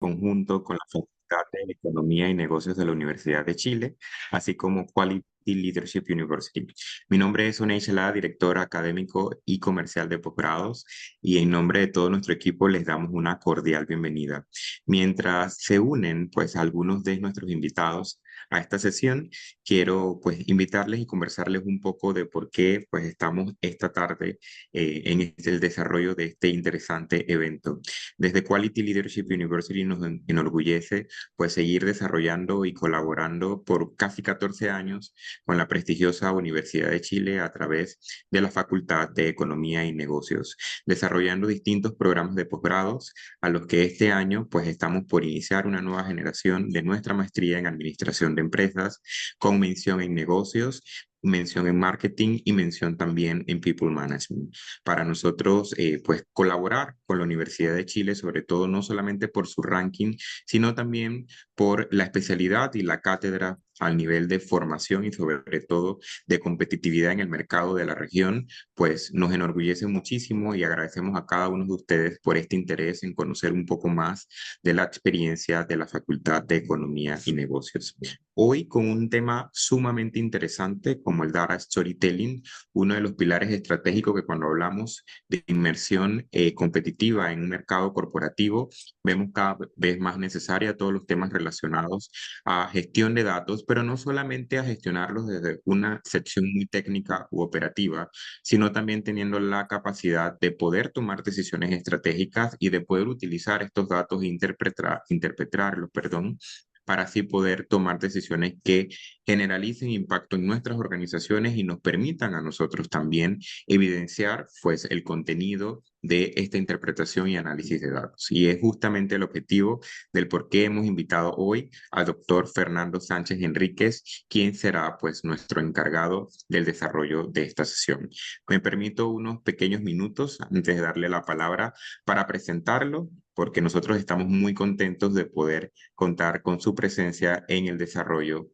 conjunto con la Facultad de Economía y Negocios de la Universidad de Chile, así como Quality Leadership University. Mi nombre es Oney Chelá, director académico y comercial de posgrados, y en nombre de todo nuestro equipo les damos una cordial bienvenida. Mientras se unen, pues, algunos de nuestros invitados a esta sesión, quiero, pues, invitarles y conversarles un poco de por qué, pues, estamos esta tarde en el desarrollo de este interesante evento. Desde Quality Leadership University nos enorgullece, pues, seguir desarrollando y colaborando por casi 14 años con la prestigiosa Universidad de Chile a través de la Facultad de Economía y Negocios, desarrollando distintos programas de posgrados a los que este año, pues, estamos por iniciar una nueva generación de nuestra maestría en Administración de Empresas con mención en negocios, mención en marketing y mención también en people management. Para nosotros, pues, colaborar con la Universidad de Chile, sobre todo no solamente por su ranking, sino también por la especialidad y la cátedra al nivel de formación y sobre todo de competitividad en el mercado de la región, pues nos enorgullece muchísimo y agradecemos a cada uno de ustedes por este interés en conocer un poco más de la experiencia de la Facultad de Economía y Negocios. Hoy con un tema sumamente interesante como el Data Storytelling, uno de los pilares estratégicos que cuando hablamos de inmersión competitiva en un mercado corporativo, vemos cada vez más necesaria todos los temas relacionados a gestión de datos, pero no solamente a gestionarlos desde una sección muy técnica u operativa, sino también teniendo la capacidad de poder tomar decisiones estratégicas y de poder utilizar estos datos e interpretarlos, perdón, para así poder tomar decisiones que generalicen impacto en nuestras organizaciones y nos permitan a nosotros también evidenciar, pues, el contenido de esta interpretación y análisis de datos. Y es justamente el objetivo del por qué hemos invitado hoy al doctor Fernando Sánchez Enríquez, quien será, pues, nuestro encargado del desarrollo de esta sesión. Me permito unos pequeños minutos antes de darle la palabra para presentarlo, porque nosotros estamos muy contentos de poder contar con su presencia en el desarrollo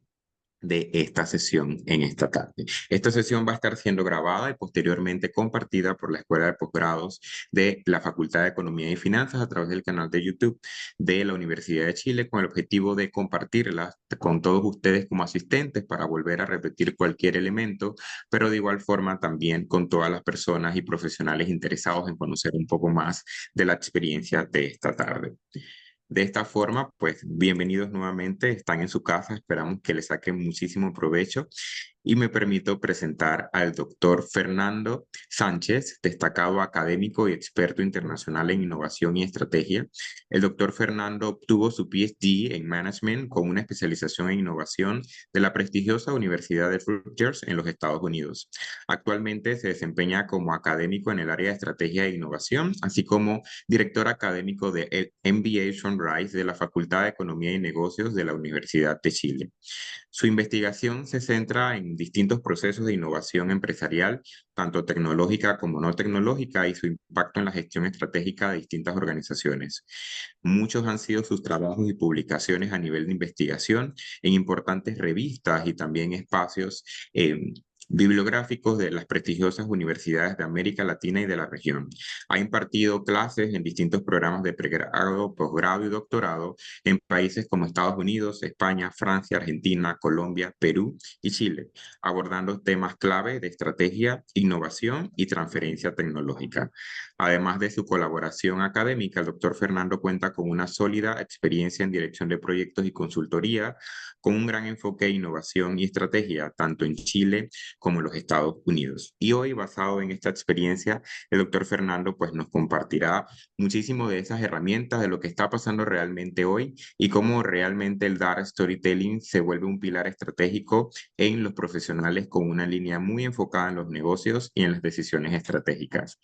de esta sesión en esta tarde. Esta sesión va a estar siendo grabada y posteriormente compartida por la Escuela de Posgrados de la Facultad de Economía y Finanzas a través del canal de YouTube de la Universidad de Chile con el objetivo de compartirla con todos ustedes como asistentes para volver a repetir cualquier elemento, pero de igual forma también con todas las personas y profesionales interesados en conocer un poco más de la experiencia de esta tarde. De esta forma, pues bienvenidos nuevamente, están en su casa, esperamos que les saquen muchísimo provecho y me permito presentar al doctor Fernando Sánchez, destacado académico y experto internacional en innovación y estrategia. El doctor Fernando obtuvo su PhD en Management con una especialización en innovación de la prestigiosa Universidad de Rutgers en los Estados Unidos. Actualmente se desempeña como académico en el área de estrategia e innovación, así como director académico de MBA Sunrise de la Facultad de Economía y Negocios de la Universidad de Chile. Su investigación se centra en distintos procesos de innovación empresarial, tanto tecnológica como no tecnológica, y su impacto en la gestión estratégica de distintas organizaciones. Muchos han sido sus trabajos y publicaciones a nivel de investigación en importantes revistas y también espacios bibliográficos de las prestigiosas universidades de América Latina y de la región. Ha impartido clases en distintos programas de pregrado, posgrado y doctorado en países como Estados Unidos, España, Francia, Argentina, Colombia, Perú y Chile, abordando temas clave de estrategia, innovación y transferencia tecnológica. Además de su colaboración académica, el doctor Fernando cuenta con una sólida experiencia en dirección de proyectos y consultoría, con un gran enfoque en innovación y estrategia, tanto en Chile como en los Estados Unidos. Y hoy, basado en esta experiencia, el doctor Fernando, pues, nos compartirá muchísimo de esas herramientas, de lo que está pasando realmente hoy y cómo realmente el data storytelling se vuelve un pilar estratégico en los profesionales con una línea muy enfocada en los negocios y en las decisiones estratégicas.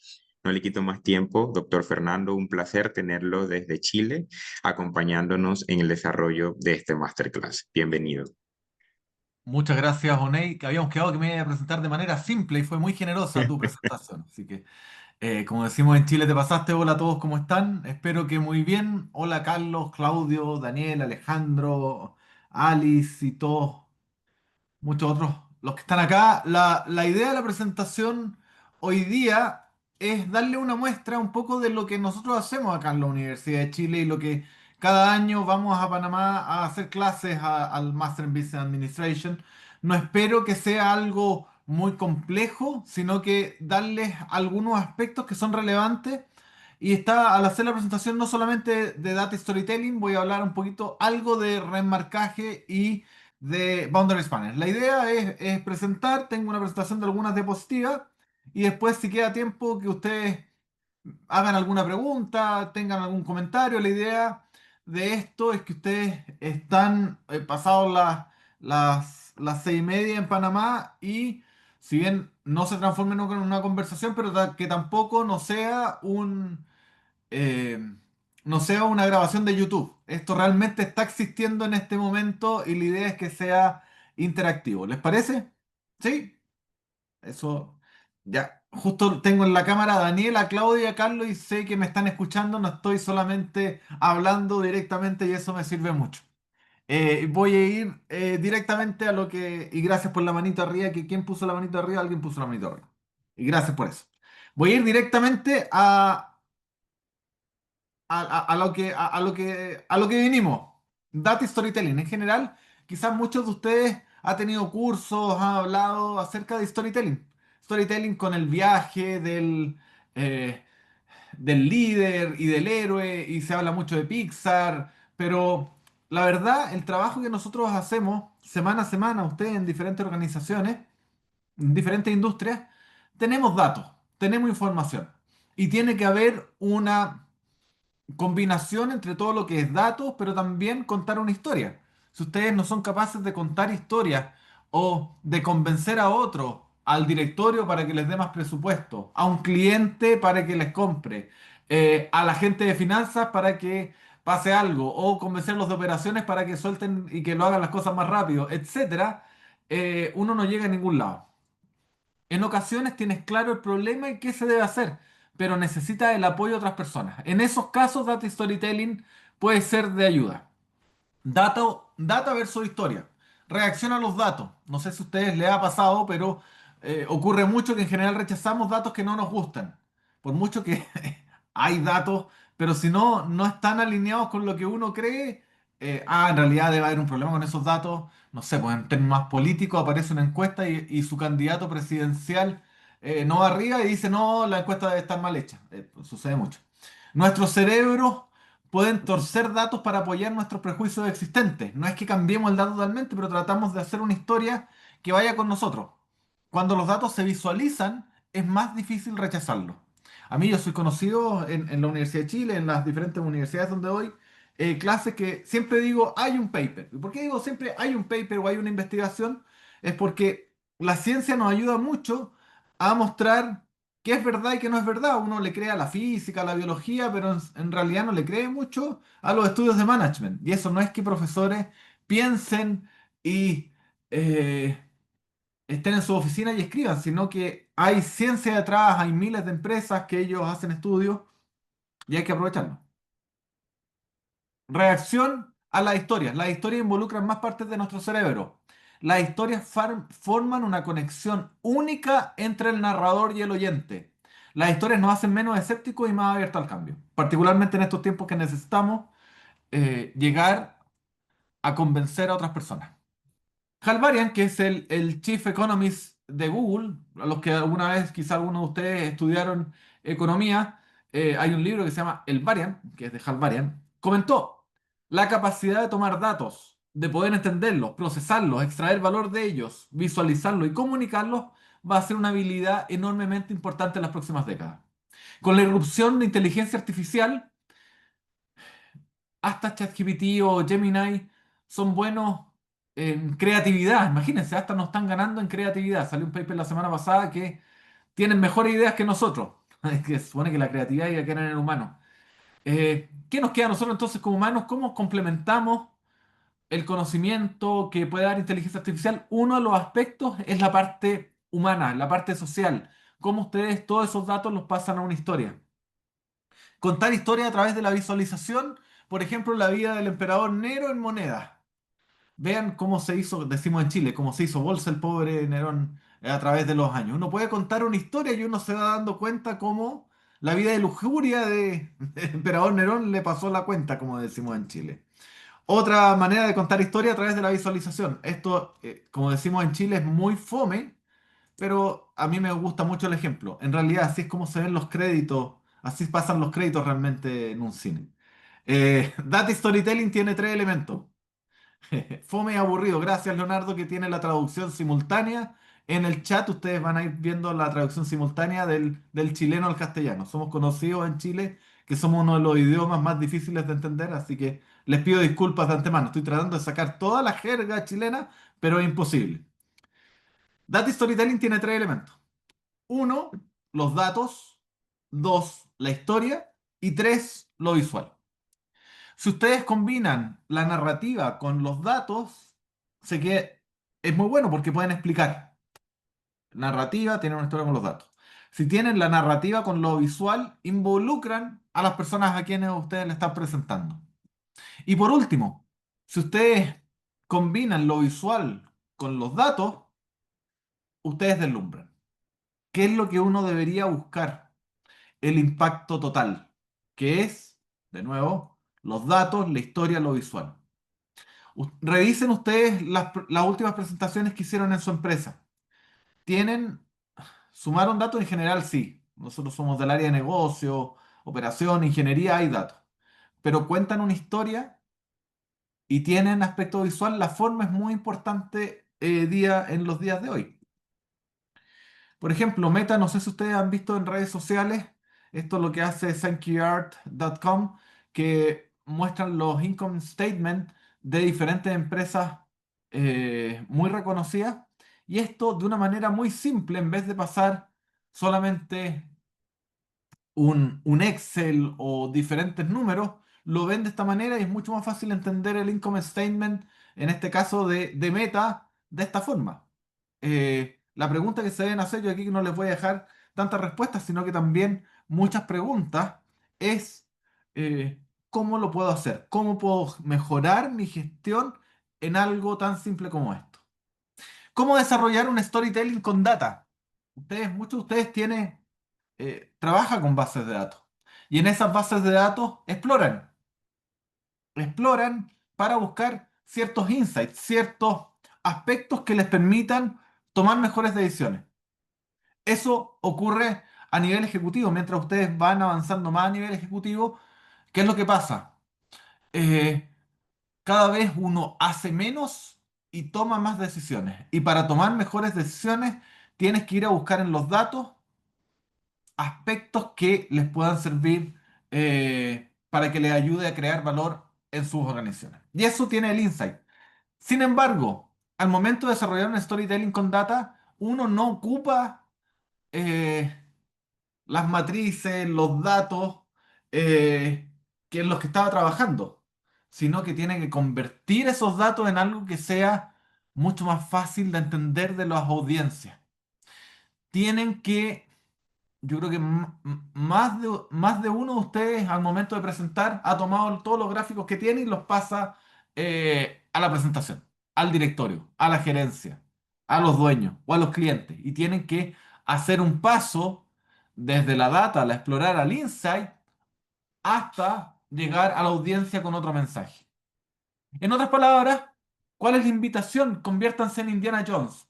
No le quito más tiempo, doctor Fernando, un placer tenerlo desde Chile, acompañándonos en el desarrollo de este masterclass. Bienvenido. Muchas gracias, Oney, que habíamos quedado que me iba a presentar de manera simple y fue muy generosa tu presentación. Así que, como decimos en Chile, te pasaste. Hola a todos, ¿cómo están? Espero que muy bien. Hola Carlos, Claudio, Daniel, Alejandro, Alice y todos, muchos otros, los que están acá. La idea de la presentación hoy día es darle una muestra un poco de lo que nosotros hacemos acá en la Universidad de Chile y lo que Cada año vamos a Panamá a hacer clases al Master in Business Administration. No espero que sea algo muy complejo, sino que darles algunos aspectos que son relevantes. Y está, al hacer la presentación, no solamente de Data Storytelling, voy a hablar un poquito algo de remarcaje y de Boundary Spanner. La idea es presentar, tengo una presentación de algunas diapositivas y después, si queda tiempo, que ustedes hagan alguna pregunta, tengan algún comentario. La idea de esto es que ustedes están pasados las 6:30 en Panamá y si bien no se transforme en una conversación, pero que tampoco eh, no sea una grabación de YouTube. Esto realmente está existiendo en este momento y la idea es que sea interactivo. ¿Les parece? ¿Sí? Eso, ya, justo tengo en la cámara a Daniela, Claudia, a Carlos y sé que me están escuchando, no estoy solamente hablando directamente y eso me sirve mucho. Voy a ir directamente a lo que, y gracias por la manito arriba, que quien puso la manito arriba, alguien puso la manito arriba. Y gracias por eso. Voy a ir directamente a lo que vinimos. Data Storytelling. En general, quizás muchos de ustedes han tenido cursos, han hablado acerca de storytelling. Storytelling con el viaje eh, del líder y del héroe, y se habla mucho de Pixar, pero la verdad, el trabajo que nosotros hacemos semana a semana, ustedes en diferentes organizaciones, en diferentes industrias, tenemos datos, tenemos información, y tiene que haber una combinación entre todo lo que es datos, pero también contar una historia. Si ustedes no son capaces de contar historias o de convencer a otro, al directorio para que les dé más presupuesto, a un cliente para que les compre, a la gente de finanzas para que pase algo, o convencerlos de operaciones para que suelten y que lo hagan las cosas más rápido, etcétera, uno no llega a ningún lado. En ocasiones tienes claro el problema y qué se debe hacer, pero necesitas el apoyo de otras personas. En esos casos, Data Storytelling puede ser de ayuda. Data versus historia. Reacción a los datos. No sé si a ustedes les ha pasado, pero ocurre mucho que en general rechazamos datos que no nos gustan. Por mucho que hay datos, pero si no están alineados con lo que uno cree, en realidad debe haber un problema con esos datos. No sé, pues en términos más políticos aparece una encuesta y su candidato presidencial no va arriba y dice, no, la encuesta debe estar mal hecha. Pues sucede mucho. Nuestros cerebros pueden torcer datos para apoyar nuestros prejuicios existentes. No es que cambiemos el dato totalmente, pero tratamos de hacer una historia que vaya con nosotros. Cuando los datos se visualizan, es más difícil rechazarlos. A mí yo soy conocido en la Universidad de Chile, en las diferentes universidades donde doy clases, que siempre digo hay un paper. ¿Y por qué digo siempre hay un paper o hay una investigación? Es porque la ciencia nos ayuda mucho a mostrar qué es verdad y qué no es verdad. Uno le cree a la física, a la biología, pero en realidad no le cree mucho a los estudios de management. Y eso no es que profesores piensen y estén en su oficina y escriban, sino que hay ciencia detrás, hay miles de empresas que ellos hacen estudios y hay que aprovecharlo. Reacción a las historias. Las historias involucran más partes de nuestro cerebro. Las historias forman una conexión única entre el narrador y el oyente. Las historias nos hacen menos escépticos y más abiertos al cambio, particularmente en estos tiempos que necesitamos llegar a convencer a otras personas. Hal Varian, que es el Chief Economist de Google, a los que alguna vez, quizá algunos de ustedes estudiaron economía, hay un libro que se llama El Varian, que es de Hal Varian, comentó la capacidad de tomar datos, de poder entenderlos, procesarlos, extraer valor de ellos, visualizarlos y comunicarlos, va a ser una habilidad enormemente importante en las próximas décadas. Con la irrupción de inteligencia artificial, hasta ChatGPT o Gemini son buenos en creatividad. Imagínense, hasta nos están ganando en creatividad. Salió un paper la semana pasada que tienen mejores ideas que nosotros. Que se supone que la creatividad hay que quedar en el humano. ¿Qué nos queda a nosotros entonces como humanos? ¿Cómo complementamos el conocimiento que puede dar inteligencia artificial? Uno de los aspectos es la parte humana, la parte social. Cómo ustedes todos esos datos los pasan a una historia. Contar historias a través de la visualización, por ejemplo, la vida del emperador Nero en monedas. Vean cómo se hizo, decimos en Chile, cómo se hizo bolsa el pobre Nerón a través de los años. Uno puede contar una historia y uno se va dando cuenta cómo la vida de lujuria de Emperador Nerón le pasó la cuenta, como decimos en Chile. Otra manera de contar historia a través de la visualización. Esto, como decimos en Chile, es muy fome, pero a mí me gusta mucho el ejemplo. En realidad, así es como se ven los créditos, así pasan los créditos realmente en un cine. Data Storytelling tiene tres elementos. Fome y aburrido. Gracias, Leonardo, que tiene la traducción simultánea. En el chat ustedes van a ir viendo la traducción simultánea del chileno al castellano. Somos conocidos en Chile que somos uno de los idiomas más difíciles de entender, así que les pido disculpas de antemano. Estoy tratando de sacar toda la jerga chilena, pero es imposible. Data Storytelling tiene tres elementos. Uno, los datos. Dos, la historia. Y tres, lo visual. Si ustedes combinan la narrativa con los datos, sé que es muy bueno porque pueden explicar. Narrativa, tienen una historia con los datos. Si tienen la narrativa con lo visual, involucran a las personas a quienes ustedes le están presentando. Y por último, si ustedes combinan lo visual con los datos, ustedes deslumbran. ¿Qué es lo que uno debería buscar? El impacto total, que es, de nuevo, los datos, la historia, lo visual. Revisen ustedes las últimas presentaciones que hicieron en su empresa. ¿Tienen, sumaron datos en general? Sí. Nosotros somos del área de negocio, operación, ingeniería, hay datos. Pero cuentan una historia y tienen aspecto visual. La forma es muy importante en los días de hoy. Por ejemplo, Meta, no sé si ustedes han visto en redes sociales, esto es lo que hace thankyart.com, que muestran los income statements de diferentes empresas muy reconocidas. Y esto de una manera muy simple, en vez de pasar solamente un Excel o diferentes números, lo ven de esta manera y es mucho más fácil entender el income statement, en este caso de Meta, de esta forma. La pregunta que se deben hacer, yo aquí no les voy a dejar tantas respuestas, sino que también muchas preguntas, es ¿cómo lo puedo hacer? ¿Cómo puedo mejorar mi gestión en algo tan simple como esto? ¿Cómo desarrollar un storytelling con data? Muchos de ustedes trabajan con bases de datos y en esas bases de datos exploran para buscar ciertos insights, ciertos aspectos que les permitan tomar mejores decisiones. Eso ocurre a nivel ejecutivo. Mientras ustedes van avanzando más a nivel ejecutivo, ¿qué es lo que pasa? Eh, Cada vez uno hace menos y toma más decisiones. Y para tomar mejores decisiones, tienes que ir a buscar en los datos aspectos que les puedan servir para que les ayude a crear valor en sus organizaciones. Y eso tiene el insight. Sin embargo, al momento de desarrollar un storytelling con data, uno no ocupa eh, las matrices, los datos que en los que estaba trabajando, sino que tiene que convertir esos datos en algo que sea mucho más fácil de entender de las audiencias. Tienen que Yo creo que más de uno de ustedes al momento de presentar ha tomado todos los gráficos que tiene y los pasa a la presentación, al directorio, a la gerencia, a los dueños o a los clientes. Y tienen que hacer un paso desde la data, la explorar al insight, hasta llegar a la audiencia con otro mensaje. En otras palabras, ¿cuál es la invitación? Conviértanse en Indiana Jones.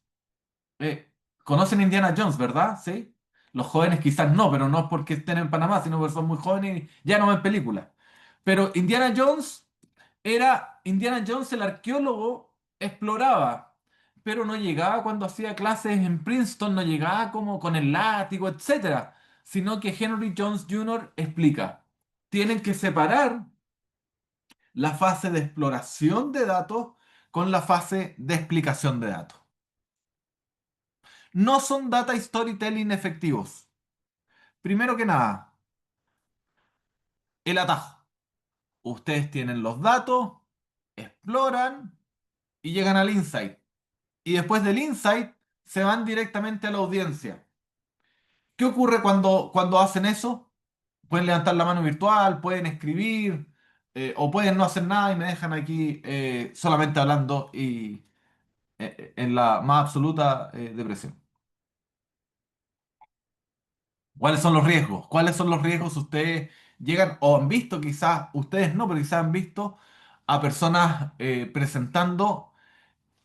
Eh, Conocen Indiana Jones, ¿verdad? Sí. Los jóvenes quizás no, pero no es porque estén en Panamá, sino porque son muy jóvenes y ya no ven películas. Pero Indiana Jones el arqueólogo, exploraba, pero no llegaba cuando hacía clases en Princeton, no llegaba como con el látigo, etcétera, sino que Henry Jones Jr. explica, tienen que separar la fase de exploración de datos con la fase de explicación de datos. No son data storytelling efectivos. Primero que nada, el atajo. Ustedes tienen los datos, exploran y llegan al insight. Y después del insight se van directamente a la audiencia. ¿Qué ocurre cuando hacen eso? Pueden levantar la mano virtual, pueden escribir o pueden no hacer nada y me dejan aquí solamente hablando y en la más absoluta depresión. ¿Cuáles son los riesgos? ¿Cuáles son los riesgos ustedes llegan o han visto, quizás ustedes no, pero quizás han visto a personas presentando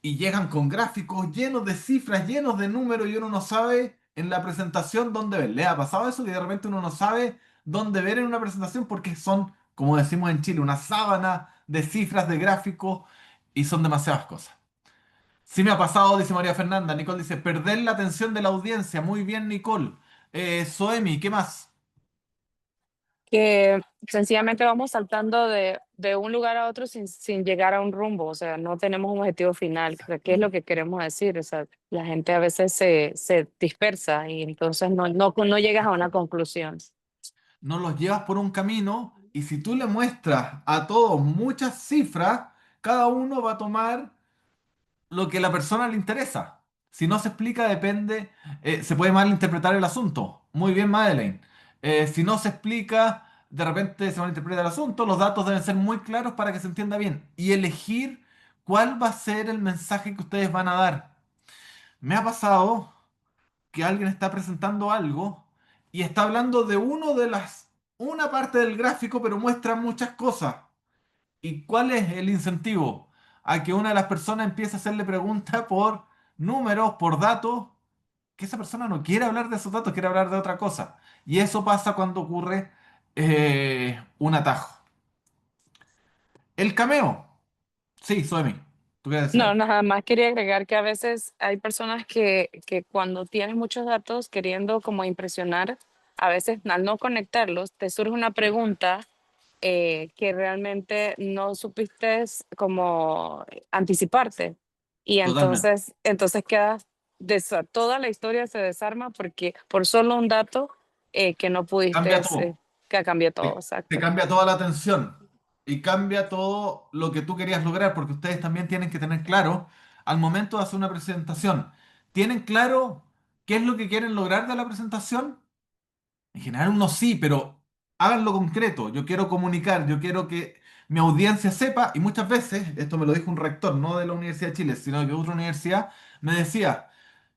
y llegan con gráficos llenos de cifras, llenos de números y uno no sabe en la presentación dónde ver? ¿Le ha pasado eso que de repente uno no sabe dónde ver en una presentación porque son, como decimos en Chile, una sábana de cifras, de gráficos y son demasiadas cosas? Sí me ha pasado, dice María Fernanda. Nicole dice, perder la atención de la audiencia. Muy bien, Nicole. Soemi, ¿qué más? Que sencillamente vamos saltando de un lugar a otro sin llegar a un rumbo, o sea, no tenemos un objetivo final. O sea, ¿qué es lo que queremos decir? O sea, la gente a veces se dispersa y entonces no llegas a una conclusión. No los llevas por un camino y si tú le muestras a todos muchas cifras, cada uno va a tomar lo que a la persona le interesa. Si no se explica, depende, se puede malinterpretar el asunto. Muy bien, Madeleine. Si no se explica, de repente se malinterpreta el asunto. Los datos deben ser muy claros para que se entienda bien. Y elegir cuál va a ser el mensaje que ustedes van a dar. Me ha pasado que alguien está presentando algo y está hablando de una parte del gráfico, pero muestra muchas cosas. ¿Y cuál es el incentivo? A que una de las personas empiece a hacerle preguntas por números, por datos, que esa persona no quiere hablar de esos datos, quiere hablar de otra cosa. Y eso pasa cuando ocurre un atajo. El cameo. Sí, Soemi. ¿Tú quieres decir No, algo? nada más quería agregar que a veces hay personas que cuando tienes muchos datos queriendo como impresionar, a veces al no conectarlos, te surge una pregunta que realmente no supiste como anticiparte. Y Totalmente. entonces quedas, toda la historia se desarma porque por solo un dato que no pudiste, Cambia todo. que cambió todo, Te exacto. cambia toda la atención y cambia todo lo que tú querías lograr, porque ustedes también tienen que tener claro al momento de hacer una presentación. ¿Tienen claro qué es lo que quieren lograr de la presentación? En general uno sí, pero háganlo concreto. Yo quiero comunicar, yo quiero que mi audiencia sepa, y muchas veces, esto me lo dijo un rector, no de la Universidad de Chile, sino de otra universidad, me decía,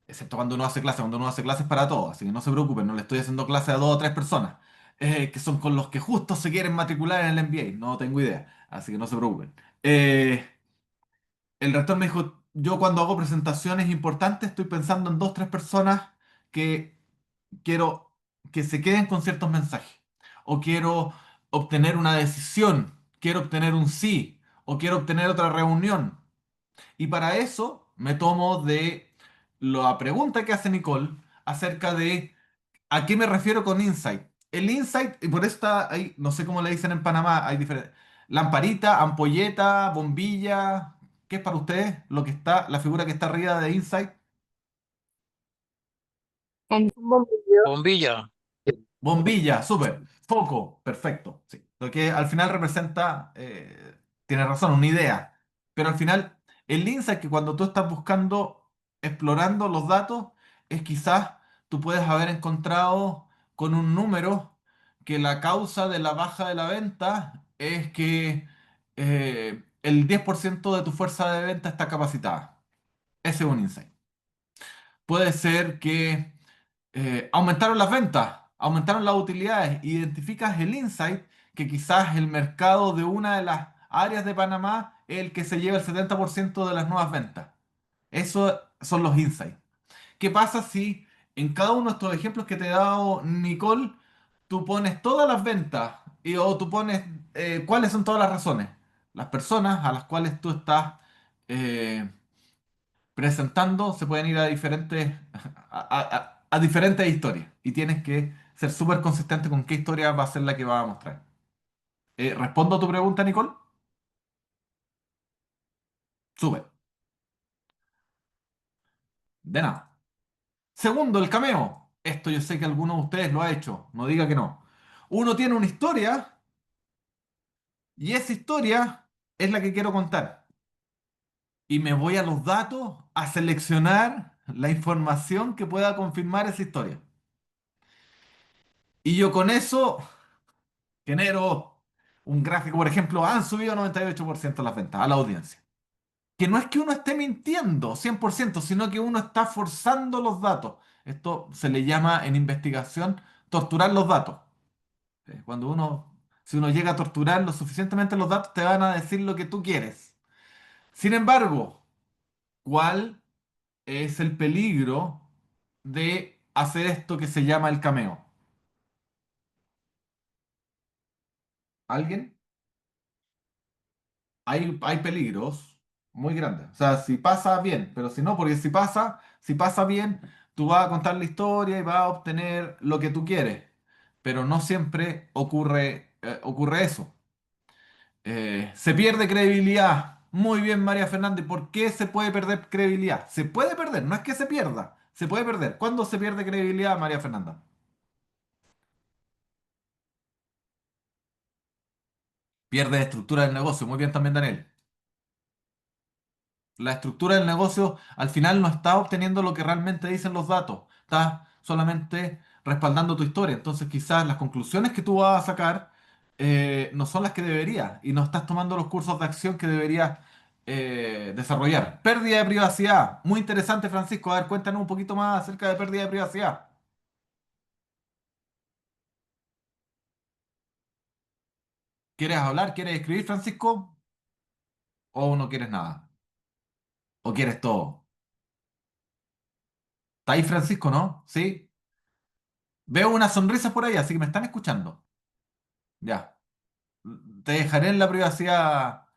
excepto cuando uno hace clases, cuando uno hace clases para todos, así que no se preocupen, no le estoy haciendo clases a dos o tres personas, que son con los que justo se quieren matricular en el MBA, no tengo idea, así que no se preocupen. El rector me dijo, yo cuando hago presentaciones importantes estoy pensando en dos, tres personas que quiero que se queden con ciertos mensajes, o quiero obtener una decisión, quiero obtener un sí, o quiero obtener otra reunión. Y para eso me tomo de la pregunta que hace Nicole acerca de a qué me refiero con insight. El insight, y por eso está ahí, no sé cómo le dicen en Panamá, hay diferentes. Lamparita, ampolleta, bombilla. ¿Qué es para ustedes lo que está, la figura que está arriba de insight? Un bombillo. Bombilla. Bombilla, súper. Foco, perfecto. Sí. Lo que al final representa, tiene razón, una idea. Pero al final, el insight que cuando tú estás buscando, explorando los datos, es quizás tú puedes haber encontrado con un número que la causa de la baja de la venta es que el 10% de tu fuerza de venta está capacitada. Ese es un insight. Puede ser que aumentaron las ventas, aumentaron las utilidades, identificas el insight que quizás el mercado de una de las áreas de Panamá es el que se lleva el 70% de las nuevas ventas. Esos son los insights. ¿Qué pasa si en cada uno de estos ejemplos que te he dado, Nicole, tú pones todas las ventas o tú pones cuáles son todas las razones? Las personas a las cuales tú estás eh, presentando se pueden ir a diferentes, a diferentes historias y tienes que ser súper consistente con qué historia va a ser la que va a mostrar. ¿Respondo a tu pregunta, Nicole? Súper, de nada. Segundo, el cameo. Esto yo sé que alguno de ustedes lo ha hecho, no diga que no. Uno tiene una historia y esa historia es la que quiero contar. Y me voy a los datos a seleccionar la información que pueda confirmar esa historia. Y yo con eso genero un gráfico, por ejemplo, han subido 98% las ventas a la audiencia. Que no es que uno esté mintiendo 100%, sino que uno está forzando los datos. Esto se le llama en investigación torturar los datos. Cuando si uno llega a torturar lo suficientemente los datos, te van a decir lo que tú quieres. Sin embargo, ¿cuál es el peligro de hacer esto que se llama el cameo? ¿Alguien? Hay peligros muy grandes. O sea, si pasa bien, pero si no, porque si pasa bien, tú vas a contar la historia y vas a obtener lo que tú quieres. Pero no siempre ocurre eso. Se pierde credibilidad. Muy bien, María Fernanda. ¿Y por qué se puede perder credibilidad? Se puede perder, no es que se pierda. Se puede perder. ¿Cuándo se pierde credibilidad, María Fernanda? Pierde estructura del negocio. Muy bien también, Daniel. La estructura del negocio al final no está obteniendo lo que realmente dicen los datos. Está solamente respaldando tu historia. Entonces quizás las conclusiones que tú vas a sacar no son las que deberías y no estás tomando los cursos de acción que deberías desarrollar. Pérdida de privacidad. Muy interesante, Francisco. A ver, cuéntanos un poquito más acerca de pérdida de privacidad. ¿Quieres hablar? ¿Quieres escribir, Francisco? ¿O no quieres nada? ¿O quieres todo? ¿Está ahí, Francisco, no? ¿Sí? Veo unas sonrisas por ahí, así que me están escuchando. Ya. Te dejaré en la privacidad,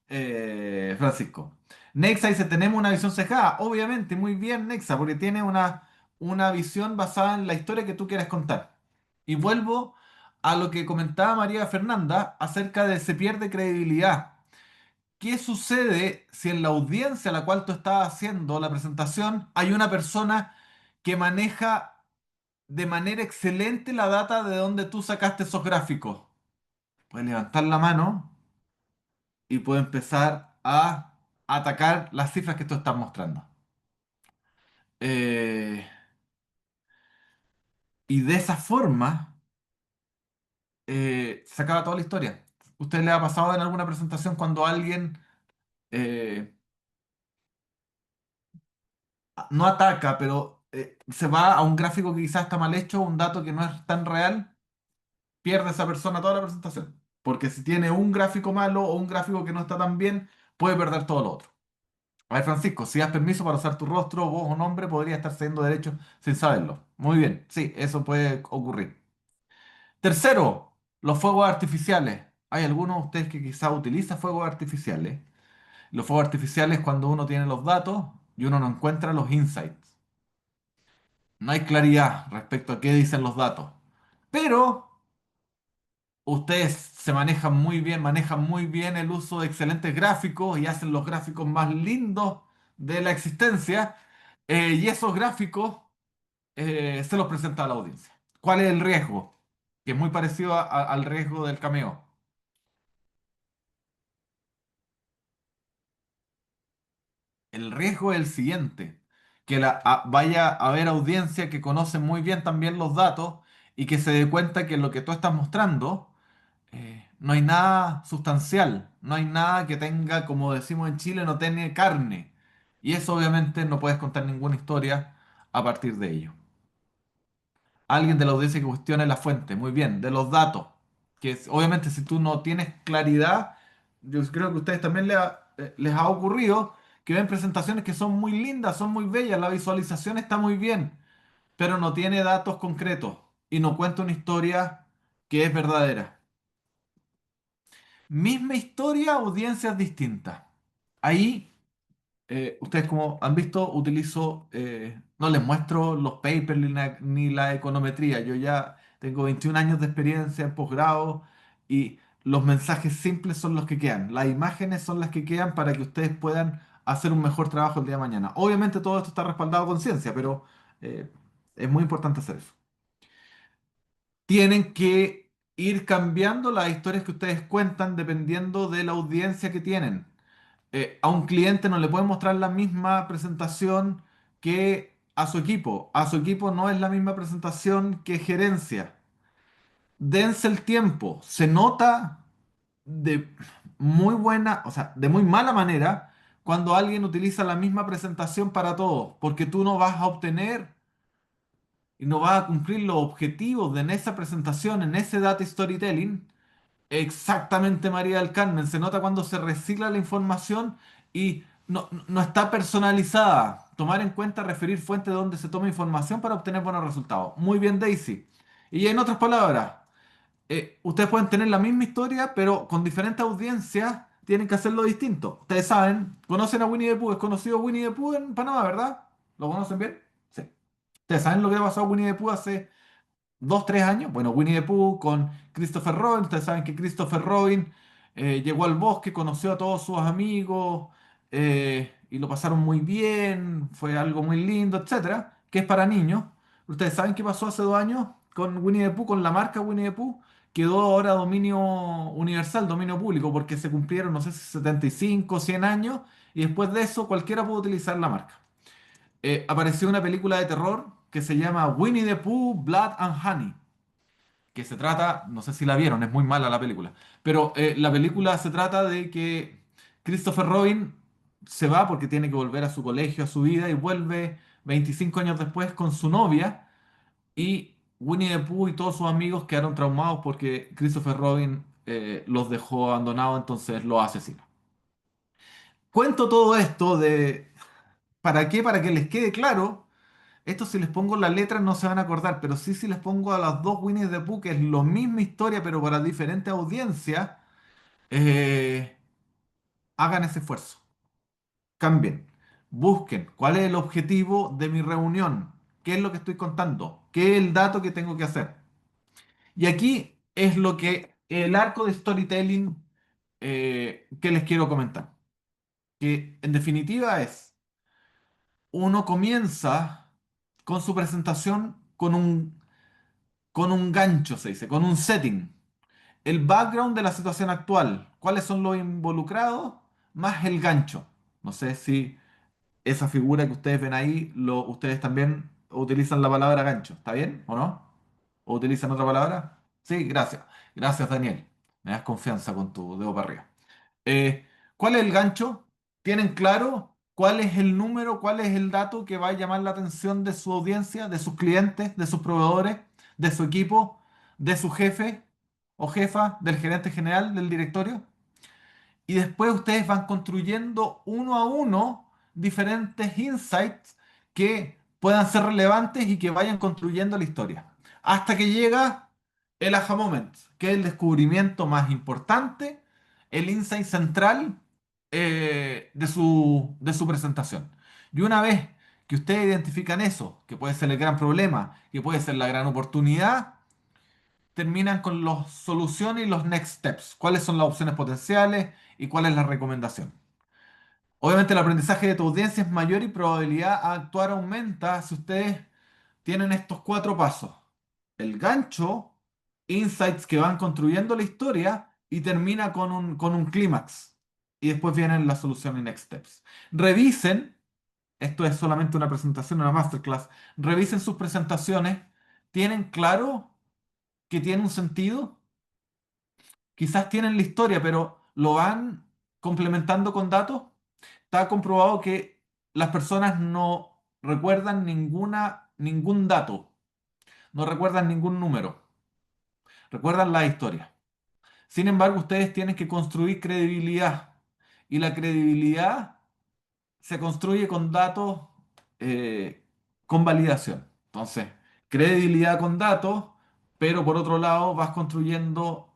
Francisco. Nexa dice, tenemos una visión sesgada. Obviamente, muy bien, Nexa, porque tiene una visión basada en la historia que tú quieres contar. Y vuelvo a lo que comentaba María Fernanda acerca de se pierde credibilidad. ¿Qué sucede si en la audiencia a la cual tú estás haciendo la presentación hay una persona que maneja de manera excelente la data de donde tú sacaste esos gráficos? Puede levantar la mano y puede empezar a atacar las cifras que tú estás mostrando. Eh, y de esa forma se acaba toda la historia. ¿Usted le ha pasado en alguna presentación cuando alguien eh, no ataca, pero se va a un gráfico que quizás está mal hecho, un dato que no es tan real, pierde esa persona toda la presentación? Porque si tiene un gráfico malo o un gráfico que no está tan bien, puede perder todo lo otro. A ver, Francisco, si das permiso para usar tu rostro, voz o nombre, podría estar cediendo derechos sin saberlo. Muy bien, sí, eso puede ocurrir. Tercero, los fuegos artificiales. Hay algunos de ustedes que quizás utilizan fuegos artificiales. Los fuegos artificiales es cuando uno tiene los datos y uno no encuentra los insights. No hay claridad respecto a qué dicen los datos. Pero ustedes se manejan muy bien el uso de excelentes gráficos y hacen los gráficos más lindos de la existencia. Y esos gráficos se los presenta a la audiencia. ¿Cuál es el riesgo? Que es muy parecido al riesgo del cameo. El riesgo es el siguiente, que vaya a haber audiencia que conoce muy bien también los datos y que se dé cuenta que lo que tú estás mostrando no hay nada sustancial, no hay nada que tenga, como decimos en Chile, no tiene carne. Y eso obviamente no puedes contar ninguna historia a partir de ello. Alguien de la audiencia que cuestione la fuente, muy bien, de los datos, obviamente si tú no tienes claridad, yo creo que a ustedes también les ha ocurrido que ven presentaciones que son muy lindas, son muy bellas, la visualización está muy bien, pero no tiene datos concretos y no cuenta una historia que es verdadera. Misma historia, audiencias distintas. Ahí ustedes como han visto, utilizo, no les muestro los papers ni la econometría. Yo ya tengo 21 años de experiencia en posgrado y los mensajes simples son los que quedan. Las imágenes son las que quedan para que ustedes puedan hacer un mejor trabajo el día de mañana. Obviamente todo esto está respaldado con ciencia, pero eh, es muy importante hacer eso. Tienen que ir cambiando las historias que ustedes cuentan dependiendo de la audiencia que tienen. A un cliente no le pueden mostrar la misma presentación que a su equipo. A su equipo no es la misma presentación que gerencia. Dense el tiempo. Se nota de muy buena, o sea, de muy mala manera cuando alguien utiliza la misma presentación para todos, porque tú no vas a obtener y no vas a cumplir los objetivos de en esa presentación, en ese data storytelling, exactamente, María del Carmen. Se nota cuando se recicla la información y no está personalizada. Tomar en cuenta, referir fuentes de donde se toma información para obtener buenos resultados. Muy bien, Daisy. Y en otras palabras, ustedes pueden tener la misma historia, pero con diferentes audiencias tienen que hacerlo distinto. Ustedes saben, conocen a Winnie the Pooh, es conocido Winnie the Pooh en Panamá, ¿verdad? ¿Lo conocen bien? Sí. Ustedes saben lo que ha pasado a Winnie the Pooh hace 2, 3 años. Bueno, Winnie the Pooh con Christopher Robin. Ustedes saben que Christopher Robin llegó al bosque, conoció a todos sus amigos y lo pasaron muy bien. Fue algo muy lindo, etcétera, que es para niños. Ustedes saben qué pasó hace 2 años con Winnie the Pooh, con la marca Winnie the Pooh. Quedó ahora dominio universal, dominio público, porque se cumplieron, no sé si 75 o 100 años, y después de eso cualquiera puede utilizar la marca. Apareció una película de terror que se llama Winnie the Pooh, Blood and Honey, que se trata, no sé si la vieron, es muy mala la película, pero la película se trata de que Christopher Robin se va porque tiene que volver a su colegio, a su vida, y vuelve 25 años después con su novia, y Winnie the Pooh y todos sus amigos quedaron traumados porque Christopher Robin los dejó abandonados, entonces los asesina. Cuento todo esto de... ¿Para qué? Para que les quede claro. Esto si les pongo las letras no se van a acordar, pero sí si les pongo a las dos Winnie the Pooh, que es la misma historia pero para diferentes audiencias, eh, hagan ese esfuerzo. Cambien. Busquen cuál es el objetivo de mi reunión. ¿Qué es lo que estoy contando? ¿Qué es el dato que tengo que hacer? Y aquí es lo que el arco de storytelling que les quiero comentar. Que en definitiva es, uno comienza con su presentación con un gancho, se dice, con un setting. El background de la situación actual, cuáles son los involucrados, más el gancho. No sé si esa figura que ustedes ven ahí, ustedes también utilizan la palabra gancho, ¿está bien o no? ¿O utilizan otra palabra? Sí, gracias. Gracias, Daniel. Me das confianza con tu dedo para arriba. Eh, ¿Cuál es el gancho? ¿Tienen claro cuál es el número, cuál es el dato que va a llamar la atención de su audiencia, de sus clientes, de sus proveedores, de su equipo, de su jefe o jefa, del gerente general, del directorio? Y después ustedes van construyendo uno a uno diferentes insights que puedan ser relevantes y que vayan construyendo la historia. Hasta que llega el aha moment, que es el descubrimiento más importante, el insight central de su presentación. Y una vez que ustedes identifican eso, que puede ser el gran problema, que puede ser la gran oportunidad, terminan con las soluciones y los next steps. ¿Cuáles son las opciones potenciales y cuál es la recomendación? Obviamente el aprendizaje de tu audiencia es mayor y probabilidad a actuar aumenta si ustedes tienen estos 4 pasos. El gancho, insights que van construyendo la historia y termina con un clímax. Y después vienen las soluciones y next steps. Revisen, esto es solamente una presentación, una masterclass, revisen sus presentaciones. ¿Tienen claro que tiene un sentido? Quizás tienen la historia, pero lo van complementando con datos. Está comprobado que las personas no recuerdan ningún dato, no recuerdan ningún número, recuerdan la historia. Sin embargo, ustedes tienen que construir credibilidad y la credibilidad se construye con datos, eh, con validación. Entonces, credibilidad con datos, pero por otro lado vas construyendo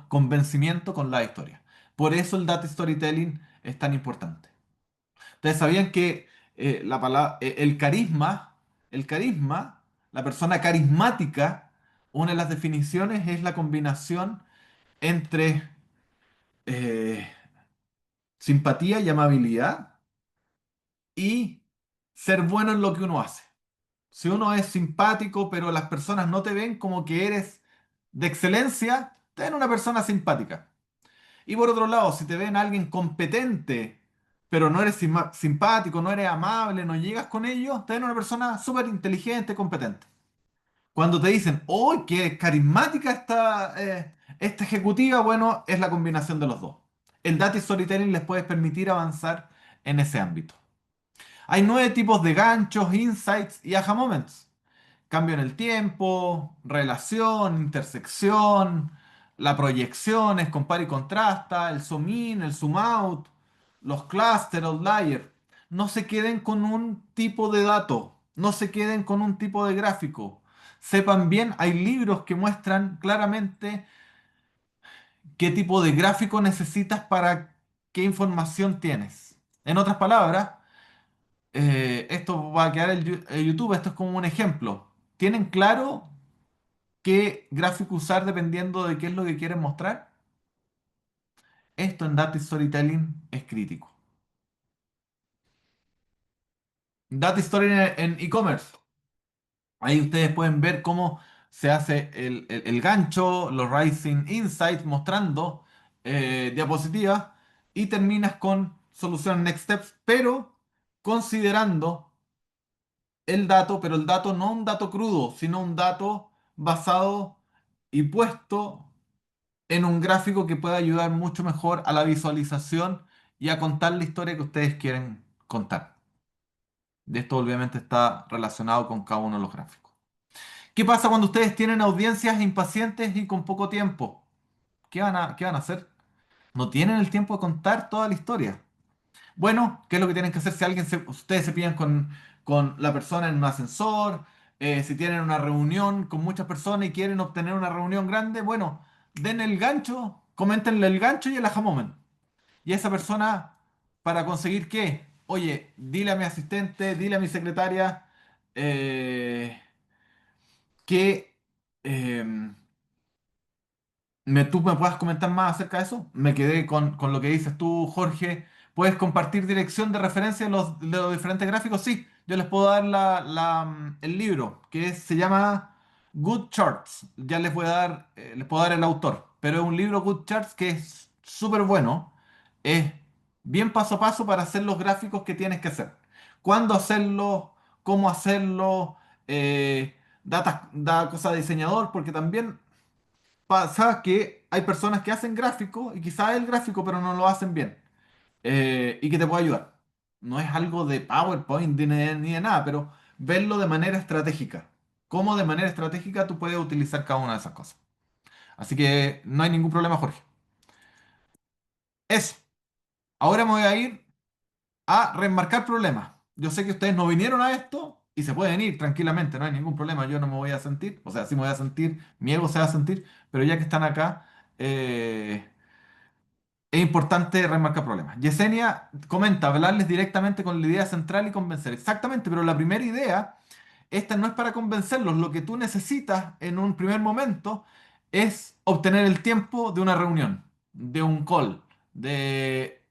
convencimiento con la historia. Por eso el data storytelling es tan importante. Ustedes sabían que el carisma, la persona carismática, una de las definiciones es la combinación entre eh, simpatía y amabilidad y ser bueno en lo que uno hace. Si uno es simpático, pero las personas no te ven como que eres de excelencia, te ven una persona simpática. Y por otro lado, si te ven a alguien competente, pero no eres simpático, no eres amable, no llegas con ellos, te ven una persona súper inteligente, competente. Cuando te dicen, ¡oh, qué carismática esta ejecutiva! Bueno, es la combinación de los dos. El data storytelling les puede permitir avanzar en ese ámbito. Hay 9 tipos de ganchos, insights y aha moments. Cambio en el tiempo, relación, intersección, la proyección, es compara y contrasta, el zoom in, el zoom out, los cluster, outlier. No se queden con un tipo de dato, no se queden con un tipo de gráfico. Sepan bien, hay libros que muestran claramente qué tipo de gráfico necesitas para qué información tienes. En otras palabras, esto va a quedar en YouTube, esto es como un ejemplo. ¿Tienen claro qué gráfico usar dependiendo de qué es lo que quieren mostrar? Esto en Data Storytelling es crítico. Data Storytelling en e-commerce. Ahí ustedes pueden ver cómo se hace el gancho, los Rising Insights mostrando diapositivas y terminas con solución Next Steps, pero considerando el dato, pero el dato no un dato crudo, sino un dato basado y puesto en un gráfico que pueda ayudar mucho mejor a la visualización y a contar la historia que ustedes quieren contar. De esto obviamente está relacionado con cada uno de los gráficos. ¿Qué pasa cuando ustedes tienen audiencias impacientes y con poco tiempo? ¿Qué van a hacer? No tienen el tiempo de contar toda la historia. Bueno, ¿qué es lo que tienen que hacer si ustedes se pillan con la persona en un ascensor? Si tienen una reunión con muchas personas y quieren obtener una reunión grande, bueno, den el gancho, coméntenle el gancho y el aha moment. Y esa persona, ¿para conseguir qué? Oye, dile a mi asistente, dile a mi secretaria eh, que em, ¿tú me puedas comentar más acerca de eso? Me quedé con lo que dices tú, Jorge. ¿Puedes compartir dirección de referencia de los diferentes gráficos? Sí, yo les puedo dar el libro, se llama Good Charts. Ya les puedo dar el autor, pero es un libro Good Charts que es súper bueno. Es bien paso a paso para hacer los gráficos que tienes que hacer. ¿Cuándo hacerlo? ¿Cómo hacerlo? Da cosa de diseñador, porque también pasa que hay personas que hacen gráfico y quizás el gráfico, pero no lo hacen bien. Y que te puede ayudar. No es algo de PowerPoint ni de nada, pero verlo de manera estratégica. Cómo de manera estratégica tú puedes utilizar cada una de esas cosas. Así que no hay ningún problema, Jorge. Eso. Ahora me voy a ir a remarcar problemas. Yo sé que ustedes no vinieron a esto y se pueden ir tranquilamente, no hay ningún problema. Yo no me voy a sentir, o sea, sí me voy a sentir, mi ego se va a sentir, pero ya que están acá, es importante remarcar problemas. Yesenia comenta, hablarles directamente con la idea central y convencer. Exactamente, pero la primera idea, esta no es para convencerlos. Lo que tú necesitas en un primer momento es obtener el tiempo de una reunión, de un call, de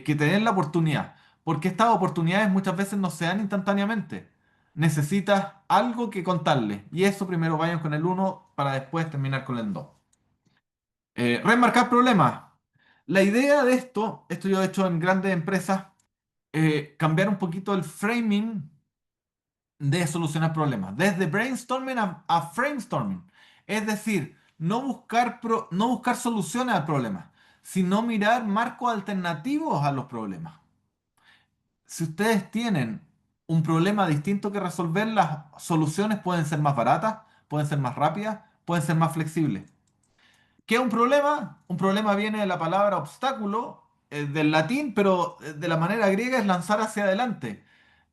que te den la oportunidad. Porque estas oportunidades muchas veces no se dan instantáneamente. Necesitas algo que contarle. Y eso primero vayan con el uno para después terminar con el 2. Remarcar problemas. La idea de esto yo he hecho en grandes empresas, cambiar un poquito el framing de solucionar problemas, desde brainstorming a framestorming. Es decir, no buscar soluciones al problema, sino mirar marcos alternativos a los problemas. Si ustedes tienen un problema distinto que resolver, las soluciones pueden ser más baratas, pueden ser más rápidas, pueden ser más flexibles. ¿Qué es un problema? Un problema viene de la palabra obstáculo, del latín, pero de la manera griega es lanzar hacia adelante.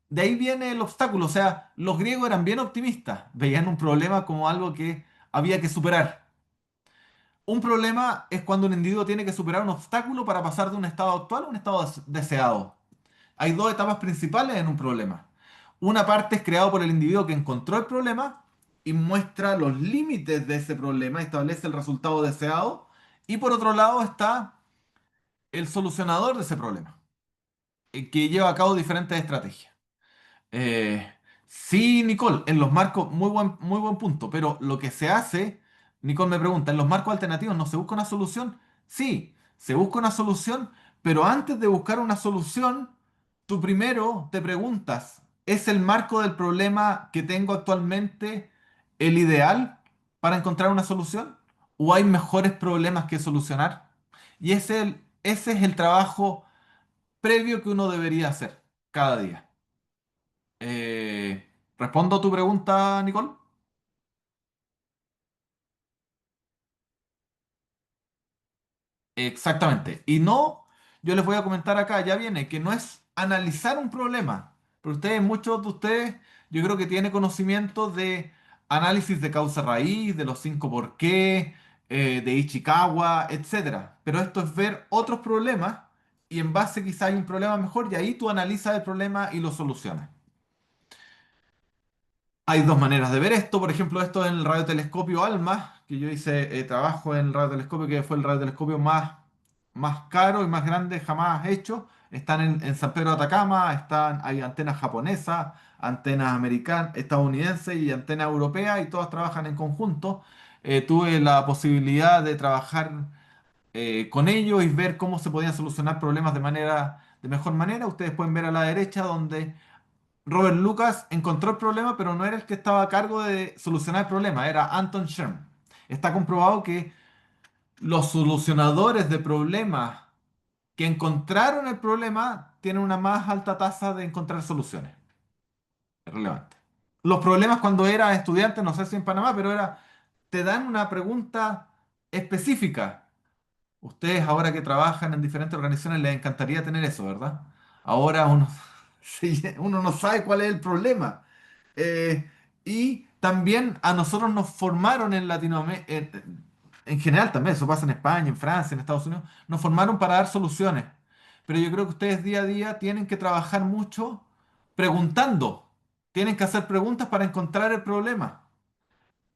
De ahí viene el obstáculo, o sea, los griegos eran bien optimistas, veían un problema como algo que había que superar. Un problema es cuando un individuo tiene que superar un obstáculo para pasar de un estado actual a un estado deseado. Hay dos etapas principales en un problema. Una parte es creado por el individuo que encontró el problema y muestra los límites de ese problema, establece el resultado deseado. Y por otro lado está el solucionador de ese problema, que lleva a cabo diferentes estrategias. Eh, sí, Nicole, en los marcos, muy buen punto, pero lo que se hace, Nicole me pregunta, ¿en los marcos alternativos no se busca una solución? Sí, se busca una solución, pero antes de buscar una solución, tú primero te preguntas, ¿es el marco del problema que tengo actualmente el ideal para encontrar una solución? ¿O hay mejores problemas que solucionar? Y ese es el trabajo previo que uno debería hacer cada día. ¿Respondo a tu pregunta, Nicole? Exactamente. Y no, yo les voy a comentar acá, ya viene, que no es analizar un problema. Pero ustedes, muchos de ustedes, yo creo que tienen conocimiento de análisis de causa raíz, de los cinco por qué, de Ichikawa, etcétera. Pero esto es ver otros problemas y en base quizá hay un problema mejor y ahí tú analizas el problema y lo solucionas. Hay dos maneras de ver esto. Por ejemplo, esto en el radiotelescopio ALMA, que yo hice trabajo en el radiotelescopio, que fue el radiotelescopio más caro y más grande jamás hecho. Están en San Pedro de Atacama, hay antenas japonesas, antenas americanas, estadounidenses y antenas europeas, y todas trabajan en conjunto. Tuve la posibilidad de trabajar con ellos y ver cómo se podían solucionar problemas de mejor manera. Ustedes pueden ver a la derecha donde Robert Lucas encontró el problema, pero no era el que estaba a cargo de solucionar el problema, era Anton Sherm. Está comprobado que los solucionadores de problemas que encontraron el problema tienen una más alta tasa de encontrar soluciones. Es relevante. Los problemas cuando era estudiante, no sé si en Panamá, pero te dan una pregunta específica. Ustedes ahora que trabajan en diferentes organizaciones les encantaría tener eso, ¿verdad? Ahora uno, sí, uno no sabe cuál es el problema. Eh, y también a nosotros nos formaron en Latinoamérica, en general también, eso pasa en España, en Francia, en Estados Unidos, nos formaron para dar soluciones. Pero yo creo que ustedes día a día tienen que trabajar mucho preguntando. Tienen que hacer preguntas para encontrar el problema.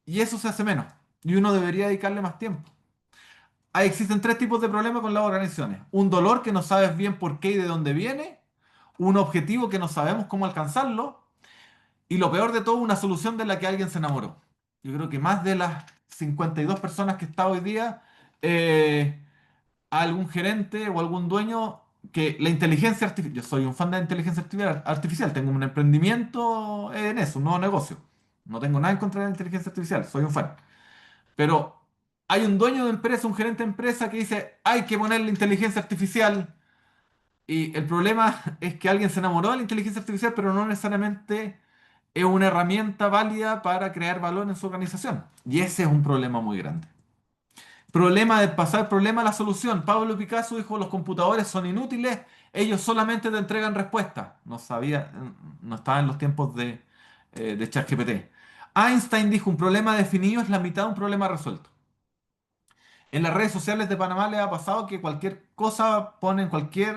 Y eso se hace menos. Y uno debería dedicarle más tiempo. Existen tres tipos de problemas con las organizaciones. Un dolor que no sabes bien por qué y de dónde viene. Un objetivo que no sabemos cómo alcanzarlo. Y lo peor de todo, una solución de la que alguien se enamoró. Yo creo que más de las 52 personas que está hoy día, eh, algún gerente o algún dueño que la inteligencia artificial, yo soy un fan de la inteligencia artificial, tengo un emprendimiento en eso, un nuevo negocio. No tengo nada en contra de la inteligencia artificial, soy un fan. Pero hay un dueño de empresa, un gerente de empresa que dice, hay que poner la inteligencia artificial. Y el problema es que alguien se enamoró de la inteligencia artificial, pero no necesariamente es una herramienta válida para crear valor en su organización. Y ese es un problema muy grande. Problema de pasar el problema a la solución. Pablo Picasso dijo, los computadores son inútiles, ellos solamente te entregan respuestas. No sabía, no estaba en los tiempos de ChatGPT. Einstein dijo, un problema definido es la mitad de un problema resuelto. En las redes sociales de Panamá le ha pasado que cualquier cosa ponen cualquier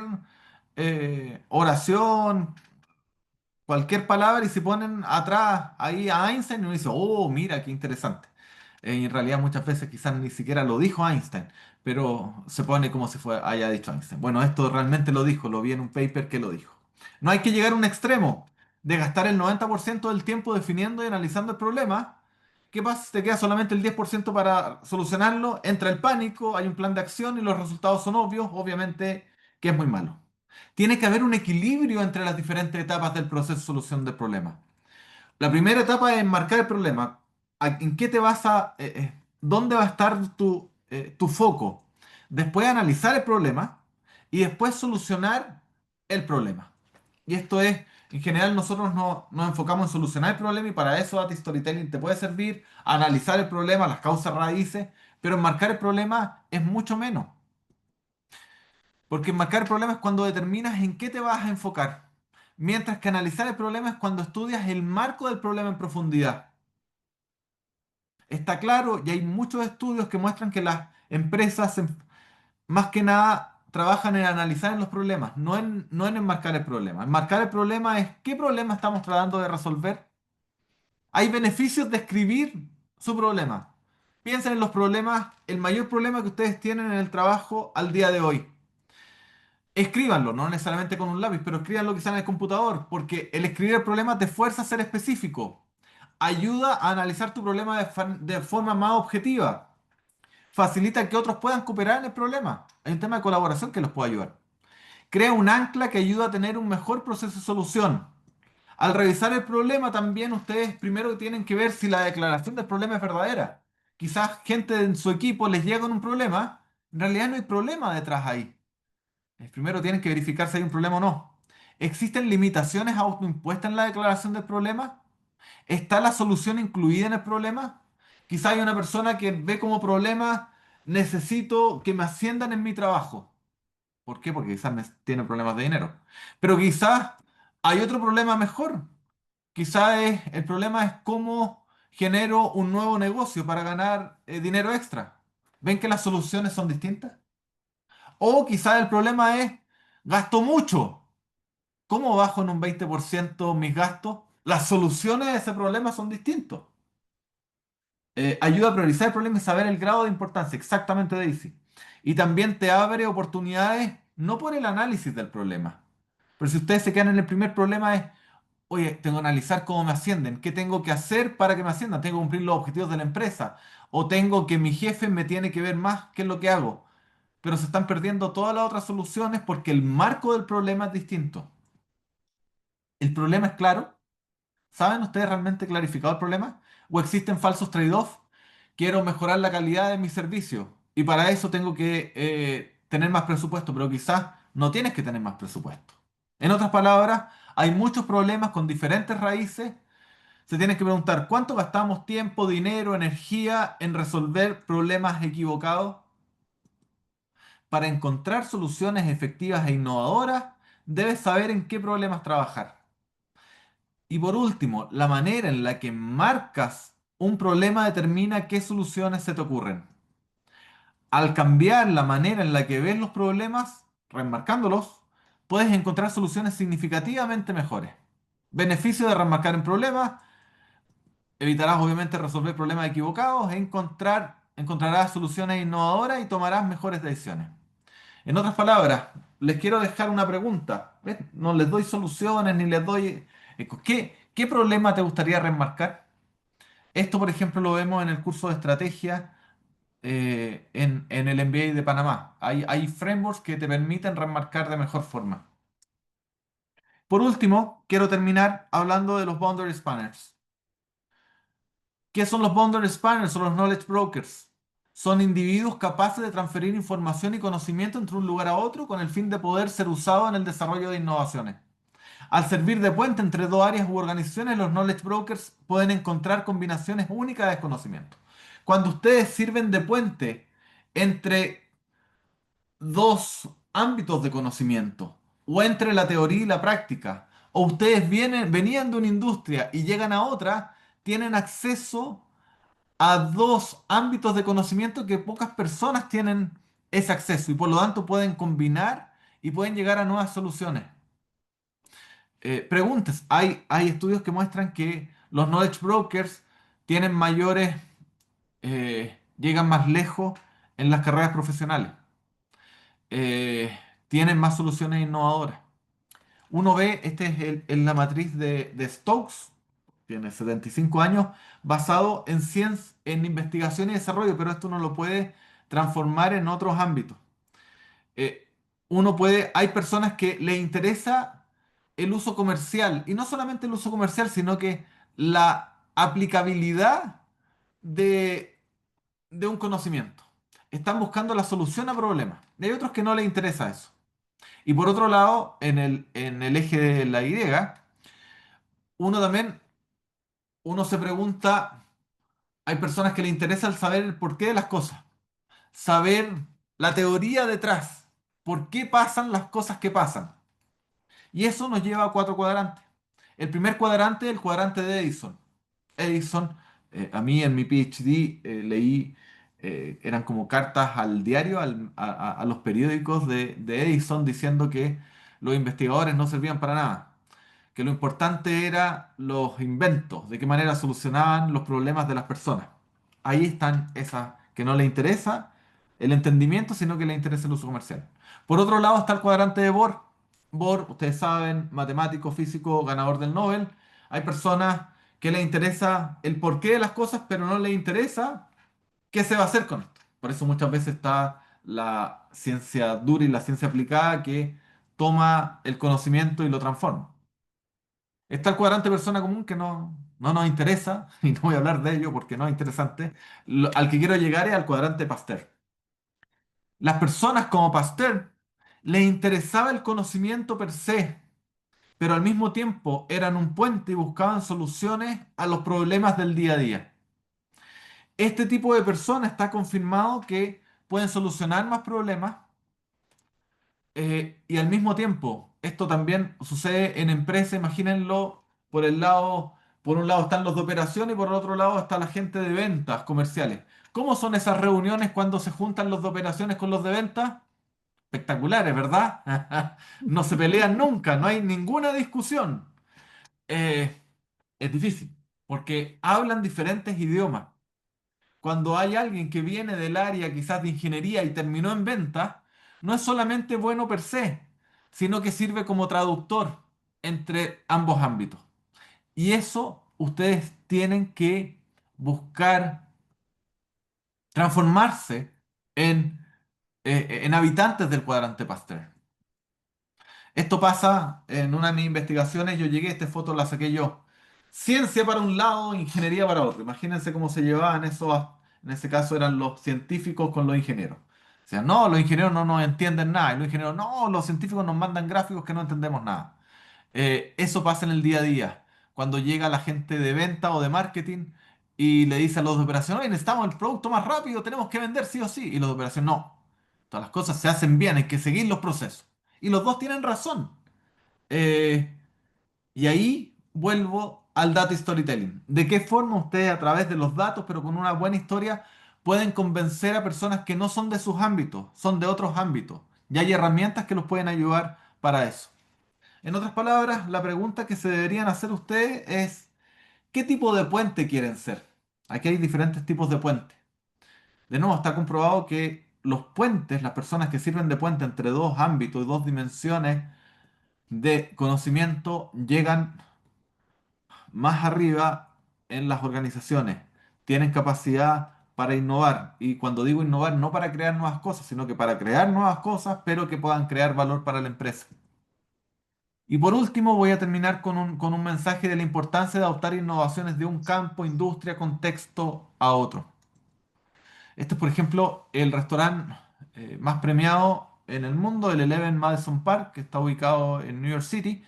oración, cualquier palabra y se ponen atrás ahí a Einstein y uno dice, oh, mira, qué interesante. En realidad muchas veces quizás ni siquiera lo dijo Einstein, pero se pone como si haya dicho Einstein. Bueno, esto realmente lo dijo, lo vi en un paper que lo dijo. No hay que llegar a un extremo de gastar el 90% del tiempo definiendo y analizando el problema. ¿Qué pasa si te queda solamente el 10% para solucionarlo? Entra el pánico, hay un plan de acción y los resultados son obvios, obviamente que es muy malo. Tiene que haber un equilibrio entre las diferentes etapas del proceso de solución del problema. La primera etapa es enmarcar el problema. ¿En qué te vas dónde va a estar tu foco? Después analizar el problema y después solucionar el problema. Y esto es, en general, nosotros nos enfocamos en solucionar el problema y para eso Data Storytelling te puede servir, analizar el problema, las causas raíces, pero enmarcar el problema es mucho menos. Porque enmarcar el problema es cuando determinas en qué te vas a enfocar. Mientras que analizar el problema es cuando estudias el marco del problema en profundidad. Está claro y hay muchos estudios que muestran que las empresas más que nada trabajan en analizar en los problemas, no en enmarcar el problema. Enmarcar el problema es qué problema estamos tratando de resolver. Hay beneficios de escribir su problema. Piensen en los problemas, el mayor problema que ustedes tienen en el trabajo al día de hoy. Escríbanlo, no necesariamente con un lápiz, pero escríbanlo quizá en el computador, porque el escribir el problema te fuerza a ser específico. Ayuda a analizar tu problema de forma más objetiva. Facilita que otros puedan cooperar en el problema. Hay un tema de colaboración que los puede ayudar. Crea un ancla que ayuda a tener un mejor proceso de solución. Al revisar el problema también ustedes primero tienen que ver si la declaración del problema es verdadera. Quizás gente en su equipo les llega con un problema, en realidad no hay problema detrás ahí. Primero tienen que verificar si hay un problema o no. ¿Existen limitaciones autoimpuestas en la declaración del problema? ¿Está la solución incluida en el problema? Quizá hay una persona que ve como problema, necesito que me asciendan en mi trabajo. ¿Por qué? Porque quizás tiene problemas de dinero. Pero quizás hay otro problema mejor. Quizás el problema es cómo genero un nuevo negocio para ganar dinero extra. ¿Ven que las soluciones son distintas? O quizás el problema es gasto mucho. ¿Cómo bajo en un 20% mis gastos? Las soluciones a ese problema son distintos. Ayuda a priorizar el problema y saber el grado de importancia, exactamente, Daisy. Y también te abre oportunidades, no por el análisis del problema, pero si ustedes se quedan en el primer problema es, oye, tengo que analizar cómo me ascienden, qué tengo que hacer para que me asciendan, tengo que cumplir los objetivos de la empresa, o tengo que mi jefe me tiene que ver más qué es lo que hago. Pero se están perdiendo todas las otras soluciones porque el marco del problema es distinto. ¿El problema es claro? ¿Saben ustedes realmente clarificado el problema? ¿O existen falsos trade-off? Quiero mejorar la calidad de mi servicio y para eso tengo que tener más presupuesto, pero quizás no tienes que tener más presupuesto. En otras palabras, hay muchos problemas con diferentes raíces. Se tienen que preguntar cuánto gastamos tiempo, dinero, energía en resolver problemas equivocados. Para encontrar soluciones efectivas e innovadoras, debes saber en qué problemas trabajar. Y por último, la manera en la que marcas un problema determina qué soluciones se te ocurren. Al cambiar la manera en la que ves los problemas, remarcándolos, puedes encontrar soluciones significativamente mejores. Beneficio de remarcar en problemas: evitarás obviamente resolver problemas equivocados, encontrarás soluciones innovadoras y tomarás mejores decisiones. En otras palabras, les quiero dejar una pregunta. ¿Ves? No les doy soluciones ni les doy... ¿Qué problema te gustaría remarcar? Esto, por ejemplo, lo vemos en el curso de estrategia en el MBA de Panamá. Hay frameworks que te permiten remarcar de mejor forma. Por último, quiero terminar hablando de los boundary spanners. ¿Qué son los boundary spanners o los knowledge brokers? Son individuos capaces de transferir información y conocimiento entre un lugar a otro con el fin de poder ser usado en el desarrollo de innovaciones. Al servir de puente entre dos áreas u organizaciones, los knowledge brokers pueden encontrar combinaciones únicas de conocimiento. Cuando ustedes sirven de puente entre dos ámbitos de conocimiento, o entre la teoría y la práctica, o ustedes venían de una industria y llegan a otra, tienen acceso a dos ámbitos de conocimiento que pocas personas tienen ese acceso y por lo tanto pueden combinar y pueden llegar a nuevas soluciones. Preguntas. Hay estudios que muestran que los knowledge brokers tienen mayores, llegan más lejos en las carreras profesionales, tienen más soluciones innovadoras. Uno ve, este es la matriz de Stokes, tiene 75 años, basado en ciencia, en investigación y desarrollo, pero esto uno lo puede transformar en otros ámbitos. eh, hay personas que les interesa el uso comercial, y no solamente el uso comercial, sino que la aplicabilidad de, de un conocimiento. Están buscando la solución a problemas. Y hay otros que no les interesa eso. Y por otro lado, en el eje de la Y, uno también, uno se pregunta, hay personas que les interesa el saber el porqué de las cosas, saber la teoría detrás, por qué pasan las cosas que pasan. Y eso nos lleva a cuatro cuadrantes. El primer cuadrante, el cuadrante de Edison. Edison, a mí en mi PhD leí, eran como cartas al diario, a los periódicos de Edison diciendo que los investigadores no servían para nada, que lo importante era los inventos, de qué manera solucionaban los problemas de las personas. Ahí están esas que no le interesa el entendimiento, sino que le interesa el uso comercial. Por otro lado está el cuadrante de Bohr. Bohr, ustedes saben, matemático, físico, ganador del Nobel. Hay personas que les interesa el porqué de las cosas, pero no les interesa qué se va a hacer con esto. Por eso muchas veces está la ciencia dura y la ciencia aplicada que toma el conocimiento y lo transforma. Está el cuadrante persona común que no nos interesa, y no voy a hablar de ello porque no es interesante. Al que quiero llegar es al cuadrante Pasteur. Las personas como Pasteur les interesaba el conocimiento per se, pero al mismo tiempo eran un puente y buscaban soluciones a los problemas del día a día. Este tipo de personas está confirmado que pueden solucionar más problemas y al mismo tiempo, esto también sucede en empresas, imagínenlo por el lado, por un lado están los de operación y por el otro lado está la gente de ventas comerciales. ¿Cómo son esas reuniones cuando se juntan los de operaciones con los de ventas? Espectaculares, ¿verdad? No se pelean nunca, no hay ninguna discusión. Eh, es difícil, porque hablan diferentes idiomas. Cuando hay alguien que viene del área quizás de ingeniería y terminó en ventas, no es solamente bueno per se, sino que sirve como traductor entre ambos ámbitos. Y eso ustedes tienen que buscar transformarse en habitantes del cuadrante Pasteur. Esto pasa en una de mis investigaciones, yo llegué, esta foto la saqué yo. Ciencia para un lado, ingeniería para otro. Imagínense cómo se llevaban esos, en ese caso eran los científicos con los ingenieros. O sea, no, los ingenieros no nos entienden nada. Y los ingenieros, no, los científicos nos mandan gráficos que no entendemos nada. Eso pasa en el día a día. Cuando llega la gente de venta o de marketing y le dice a los de operación, oye, necesitamos el producto más rápido, tenemos que vender sí o sí. Y los de operación, no. Todas las cosas se hacen bien, hay que seguir los procesos. Y los dos tienen razón. Eh, y ahí vuelvo al data storytelling. ¿De qué forma ustedes a través de los datos, pero con una buena historia, pueden convencer a personas que no son de sus ámbitos, son de otros ámbitos? Y hay herramientas que los pueden ayudar para eso. En otras palabras, la pregunta que se deberían hacer ustedes es, ¿qué tipo de puente quieren ser? Aquí hay diferentes tipos de puentes. De nuevo, está comprobado que los puentes, las personas que sirven de puente entre dos ámbitos y dos dimensiones de conocimiento, llegan más arriba en las organizaciones. Tienen capacidad para innovar. Y cuando digo innovar, no para crear nuevas cosas, sino que para crear nuevas cosas, pero que puedan crear valor para la empresa. Y por último, voy a terminar con un mensaje de la importancia de adoptar innovaciones de un campo, industria, contexto a otro. Este es, por ejemplo, el restaurante más premiado en el mundo, el Eleven Madison Park, que está ubicado en New York City.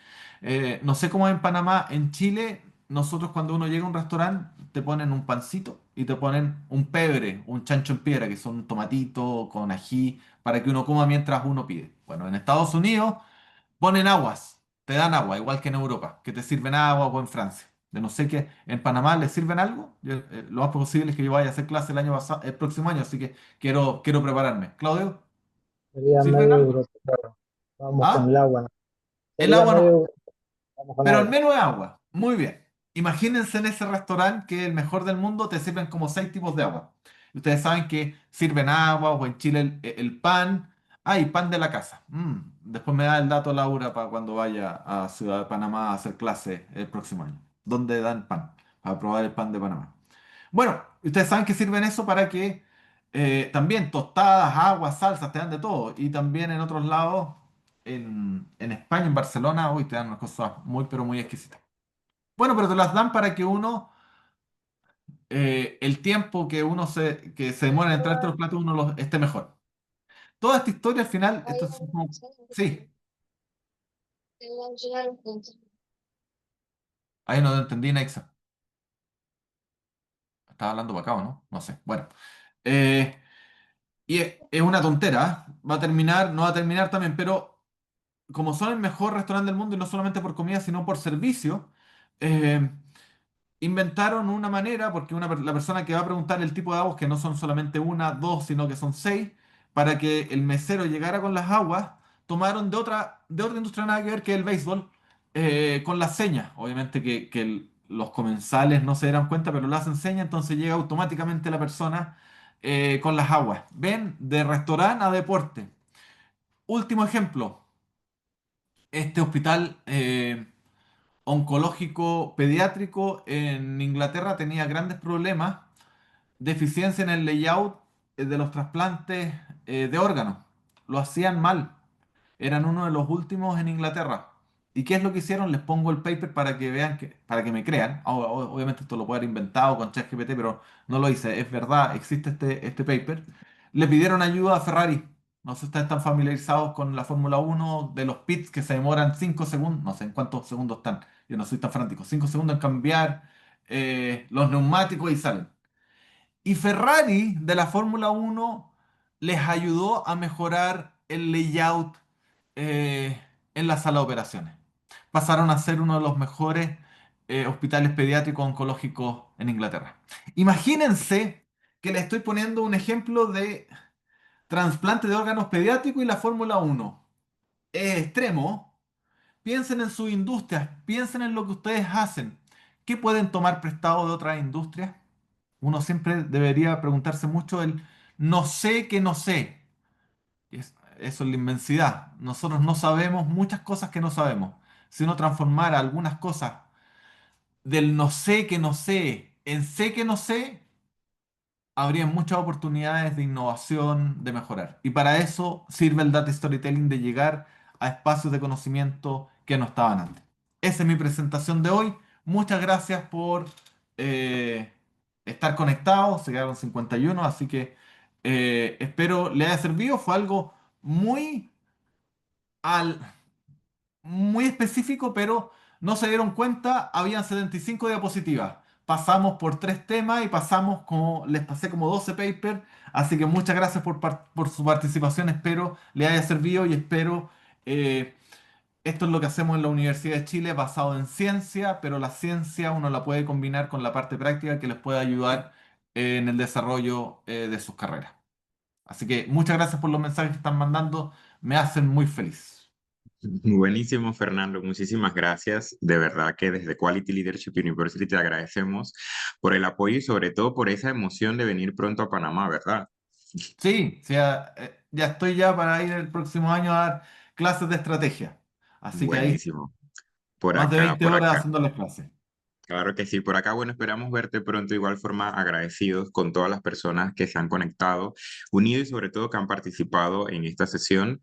No sé cómo es en Panamá, en Chile, nosotros cuando uno llega a un restaurante, te ponen un pancito y te ponen un pebre, un chancho en piedra, que son un tomatito con ají, para que uno coma mientras uno pide. Bueno, en Estados Unidos ponen aguas, te dan agua, igual que en Europa, que te sirven agua o en Francia. De no sé qué, ¿en Panamá les sirven algo? Lo más posible es que yo vaya a hacer clase el año pasado, el próximo año, así que quiero prepararme. Claudio, Sería ¿sirven medio algo? europeo. Vamos con el ¿Ah? agua. El Sería agua medio no. europeo. Vamos con Pero al agua. menos es agua. Muy bien. Imagínense en ese restaurante que es el mejor del mundo, te sirven como seis tipos de agua. Y ustedes saben que sirven agua o en Chile el pan. Ay, pan de la casa. Después me da el dato Laura para cuando vaya a Ciudad de Panamá a hacer clase el próximo año. ¿Dónde dan pan? Para probar el pan de Panamá. Bueno, ustedes saben que sirven eso para que también tostadas, aguas, salsas, te dan de todo. Y también en otros lados, en España, en Barcelona, uy, te dan unas cosas muy, pero muy exquisitas. Bueno, pero te las dan para que uno, el tiempo que se demora en entrar entre los platos, esté mejor. Toda esta historia al final, esto es como, sí, ahí no entendí, Nexa. Estaba hablando para acá, ¿o no? No sé. Bueno. Eh, y es una tontera, ¿eh? Va a terminar, no va a terminar también, pero como son el mejor restaurante del mundo y no solamente por comida, sino por servicio, eh, inventaron una manera, porque la persona que va a preguntar el tipo de aguas, que no son solamente una, dos, sino que son seis, para que el mesero llegara con las aguas, tomaron de otra industria nada que ver que el béisbol, con las señas. Obviamente que los comensales no se dieran cuenta, pero lo hacen señas, entonces llega automáticamente la persona con las aguas. Ven, de restaurante a deporte. Último ejemplo, este hospital oncológico pediátrico en Inglaterra tenía grandes problemas de eficiencia en el layout de los trasplantes de órganos. Lo hacían mal. Eran uno de los últimos en Inglaterra. ¿Y qué es lo que hicieron? Les pongo el paper para que vean para que me crean. Obviamente esto lo puedo haber inventado con ChatGPT, pero no lo hice. Es verdad, existe este paper. Le pidieron ayuda a Ferrari No sé si ustedes están familiarizados con la Fórmula 1 de los pits que se demoran 5 segundos, no sé en cuántos segundos están, yo no soy tan fanático, 5 segundos en cambiar los neumáticos y salen. Y Ferrari de la Fórmula 1 les ayudó a mejorar el layout eh, en la sala de operaciones. Pasaron a ser uno de los mejores hospitales pediátricos oncológicos en Inglaterra. Imagínense que les estoy poniendo un ejemplo de trasplante de órganos pediátricos y la Fórmula 1. Es extremo. Piensen en sus industrias, piensen en lo que ustedes hacen. ¿Qué pueden tomar prestado de otras industrias? Uno siempre debería preguntarse mucho el no sé que no sé. Eso es la inmensidad. Nosotros no sabemos muchas cosas que no sabemos. Si uno transformara algunas cosas del no sé que no sé en sé que no sé, habría muchas oportunidades de innovación, de mejorar. Y para eso sirve el data storytelling de llegar a espacios de conocimiento que no estaban antes. Esa es mi presentación de hoy. Muchas gracias por eh, estar conectados. Se quedaron 51, así que espero le haya servido. Fue algo muy al, muy específico, pero no se dieron cuenta, habían 75 diapositivas. Pasamos por 3 temas y pasamos como, les pasé como 12 papers, así que muchas gracias por su participación, espero le haya servido y espero, eh, esto es lo que hacemos en la Universidad de Chile basado en ciencia, pero la ciencia uno la puede combinar con la parte práctica que les puede ayudar en el desarrollo de sus carreras. Así que muchas gracias por los mensajes que están mandando, me hacen muy feliz. Buenísimo, Fernando. Muchísimas gracias. De verdad que desde Quality Leadership University te agradecemos por el apoyo y sobre todo por esa emoción de venir pronto a Panamá, ¿verdad? Sí, sí, ya estoy ya para ir el próximo año a dar clases de estrategia. Así que ahí Buenísimo. Por más de acá, 20 por horas acá. haciendo las clases. Claro que sí, por acá, bueno, esperamos verte pronto de igual forma agradecidos con todas las personas que se han conectado, unidos y sobre todo que han participado en esta sesión.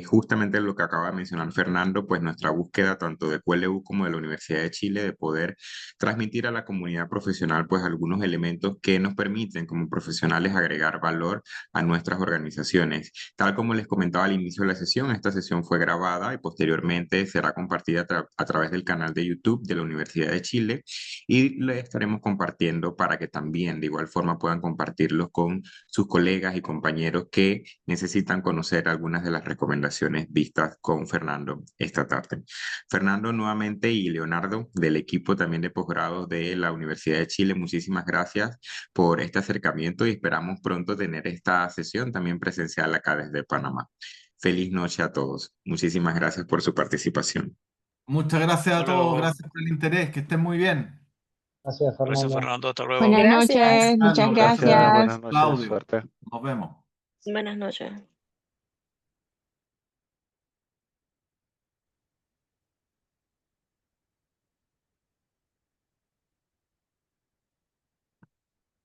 Justamente lo que acaba de mencionar Fernando, pues nuestra búsqueda tanto de QLU como de la Universidad de Chile de poder transmitir a la comunidad profesional pues algunos elementos que nos permiten como profesionales agregar valor a nuestras organizaciones. Tal como les comentaba al inicio de la sesión, esta sesión fue grabada y posteriormente será compartida a través del canal de YouTube de la Universidad de Chile y le estaremos compartiendo para que también de igual forma puedan compartirlos con sus colegas y compañeros que necesitan conocer algunas de las recomendaciones vistas con Fernando esta tarde. Fernando nuevamente y Leonardo del equipo también de posgrados de la Universidad de Chile, muchísimas gracias por este acercamiento y esperamos pronto tener esta sesión también presencial acá desde Panamá. Feliz noche a todos. Muchísimas gracias por su participación. Muchas gracias a Hasta todos, luego. gracias por el interés, que estén muy bien. Gracias, Gracias, Fernando. Fernando. Hasta luego. Buenas Gracias. noches, muchas Fernando, Gracias. gracias gracias. Buenas noches. Claudio. Suerte. Nos vemos. Buenas noches.